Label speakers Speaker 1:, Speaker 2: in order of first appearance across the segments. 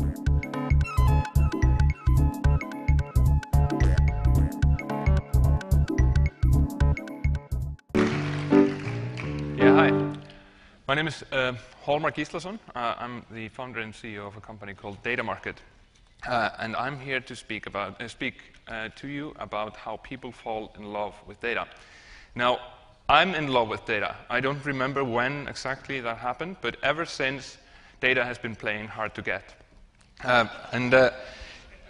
Speaker 1: Yeah, hi. My name is Hjalmar Gislason. I'm the founder and CEO of a company called DataMarket. And I'm here to speak to you about how people fall in love with data. Now, I'm in love with data. I don't remember when exactly that happened, but ever since, data has been playing hard to get. You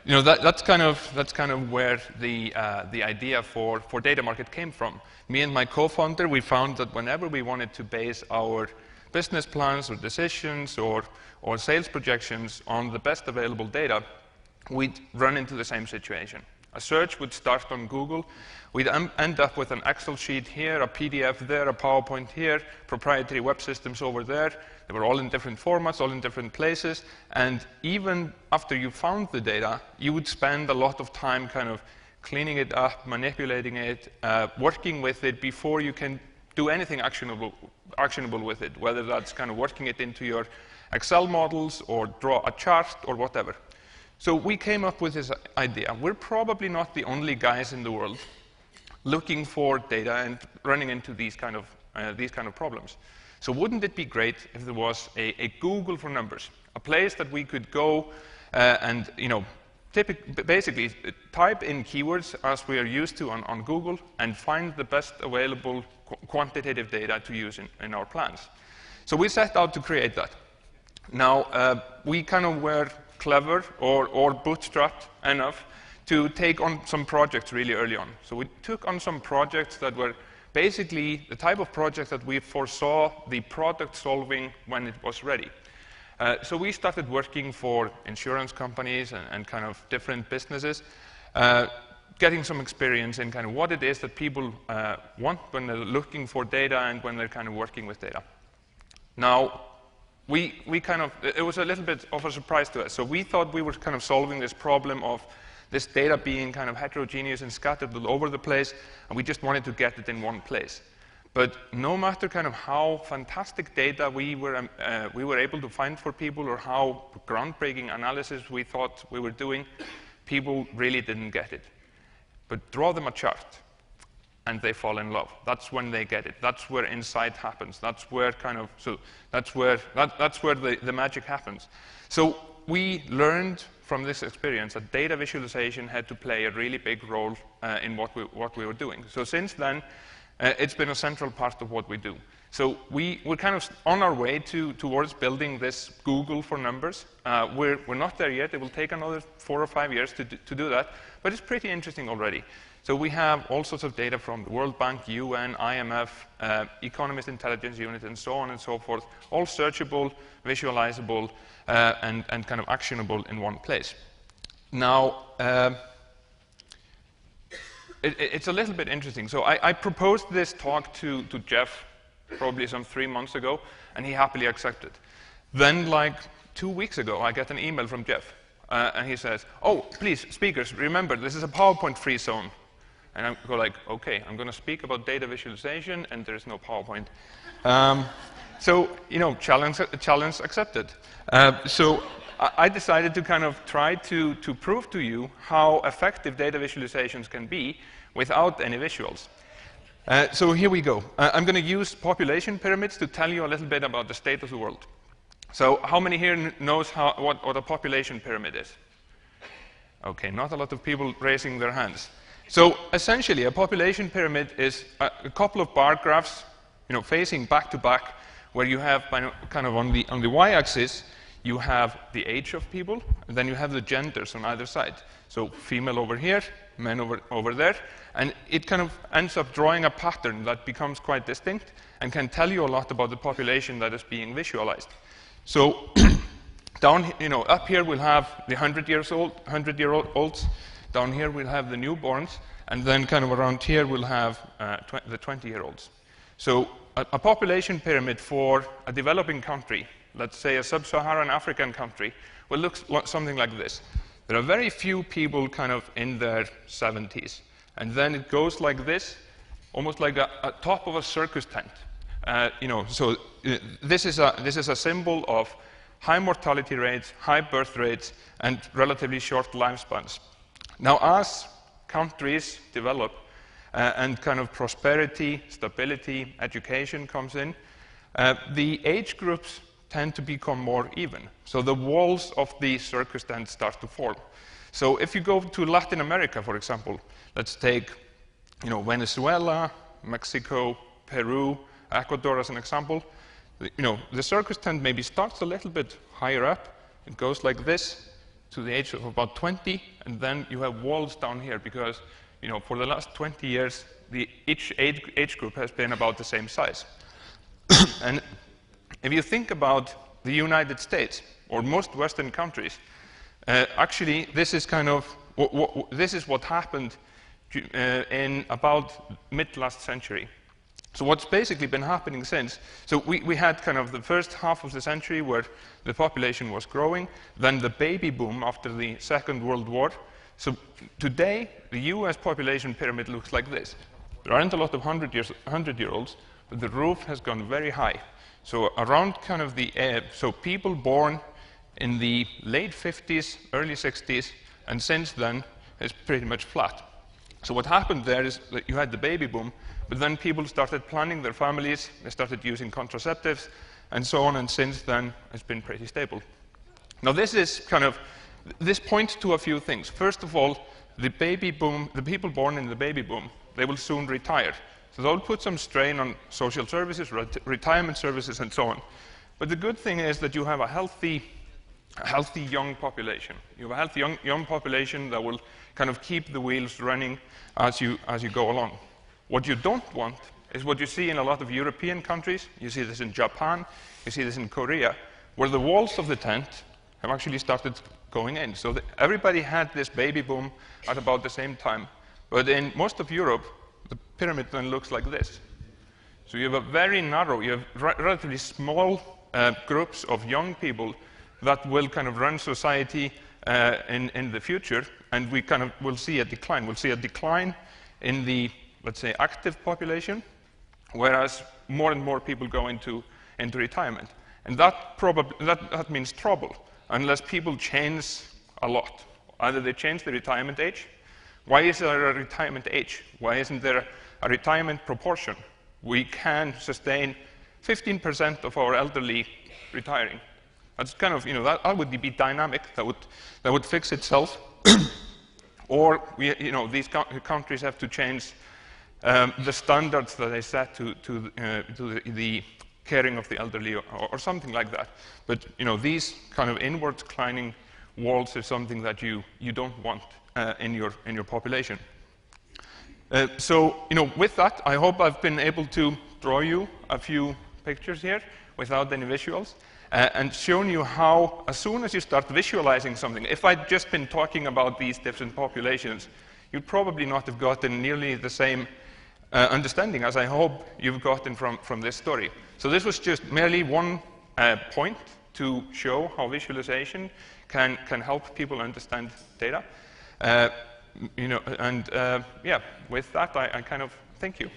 Speaker 1: know, that's kind of where the idea for DataMarket came from. Me and my co-founder, we found that whenever we wanted to base our business plans or decisions or sales projections on the best available data, we'd run into the same situation. A search would start on Google. We'd end up with an Excel sheet here, a PDF there, a PowerPoint here, proprietary web systems over there. They were all in different formats, all in different places. And even after you found the data, you would spend a lot of time kind of cleaning it up, manipulating it, working with it before you can do anything actionable with it, whether that's kind of working it into your Excel models or draw a chart or whatever. So we came up with this idea. We're probably not the only guys in the world looking for data and running into these kind of problems. So wouldn't it be great if there was a Google for numbers, a place that we could go and basically type in keywords as we are used to on Google and find the best available quantitative data to use in our plans. So we set out to create that. Now, we kind of were clever or bootstrapped enough to take on some projects really early on. So we took on some projects that were basically the type of projects that we foresaw the product solving when it was ready. So we started working for insurance companies and kind of different businesses, getting some experience in kind of what it is that people want when they're looking for data and when they're kind of working with data. Now, it was a little bit of a surprise to us. So we thought we were kind of solving this problem of this data being kind of heterogeneous and scattered all over the place, and we just wanted to get it in one place. But no matter kind of how fantastic data we were able to find for people or how groundbreaking analysis we thought we were doing, people really didn't get it. But draw them a chart, and they fall in love. That's when they get it. That's where insight happens. That's where that's where the magic happens. So we learned from this experience that data visualization had to play a really big role in what we were doing. So since then, it's been a central part of what we do. So we're kind of on our way towards building this Google for numbers. We're not there yet. It will take another 4 or 5 years to do that, but it's pretty interesting already. So we have all sorts of data from the World Bank, UN, IMF, Economist Intelligence Unit, and so on and so forth, all searchable, visualizable, and kind of actionable in one place. Now, it's a little bit interesting. So I proposed this talk to Jeff probably some 3 months ago, and he happily accepted. Then, like 2 weeks ago, I get an email from Jeff, and he says, "Oh, please, speakers, remember, this is a PowerPoint-free zone." And I go like, "Okay, I'm going to speak about data visualization, and there's no PowerPoint." So, challenge accepted. So I decided to kind of try to prove to you how effective data visualizations can be without any visuals. So here we go. I'm going to use population pyramids to tell you a little bit about the state of the world. So how many here knows what a population pyramid is? Okay, not a lot of people raising their hands. So essentially, a population pyramid is a couple of bar graphs, facing back to back, where you have kind of on the y-axis, you have the age of people, and then you have the genders on either side. So female over here, men over there, and it kind of ends up drawing a pattern that becomes quite distinct and can tell you a lot about the population that is being visualized. So up here we'll have the 100-year-olds. Down here we'll have the newborns, and then kind of around here we'll have the 20-year-olds. So a population pyramid for a developing country, let's say a sub-Saharan African country, will look something like this. There are very few people kind of in their 70s. And then it goes like this, almost like a top of a circus tent. So this is a symbol of high mortality rates, high birth rates, and relatively short lifespans. Now, as countries develop and kind of prosperity, stability, education comes in, the age groups tend to become more even. So the walls of the circus tent start to form. So if you go to Latin America, for example, let's take Venezuela, Mexico, Peru, Ecuador as an example. The circus tent maybe starts a little bit higher up. It goes like this to the age of about 20, and then you have walls down here because for the last 20 years, each age group has been about the same size. And if you think about the United States or most Western countries, actually this is kind of this is what happened in about mid last century. So what's basically been happening since, so we had kind of the first half of the century where the population was growing, then the baby boom after the Second World War. So today, the US population pyramid looks like this. There aren't a lot of 100-year-olds, but the roof has gone very high. So around kind of so people born in the late 50s, early 60s, and since then, it's pretty much flat. So what happened there is that you had the baby boom, but then people started planning their families, they started using contraceptives, and so on, and since then, it's been pretty stable. Now this points to a few things. First of all, the baby boom, the people born in the baby boom, they will soon retire. So they'll put some strain on social services, retirement services, and so on. But the good thing is that you have a healthy young population. You have a healthy young population that will kind of keep the wheels running as you go along. What you don't want is what you see in a lot of European countries. You see this in Japan, you see this in Korea, where the walls of the tent have actually started going in. So everybody had this baby boom at about the same time. But in most of Europe, the pyramid then looks like this. So you have a very narrow, you have relatively small groups of young people that will kind of run society in the future, and we kind of will see a decline. We'll see a decline in the, let's say, active population, whereas more and more people go into retirement. And that means trouble, unless people change a lot. Either they change the retirement age. Why is there a retirement age? Why isn't there a retirement proportion? We can sustain 15% of our elderly retiring. That's kind of, that would be dynamic. That would fix itself. Or these countries have to change the standards that they set to the caring of the elderly, or something like that. But these kind of inward declining walls is something that you don't want in your population. So with that, I hope I've been able to draw you a few pictures here without any visuals, and shown you how, as soon as you start visualizing something, if I'd just been talking about these different populations, you'd probably not have gotten nearly the same understanding as I hope you've gotten from this story. So this was just merely one point to show how visualization can help people understand data. Yeah, with that, I kind of thank you.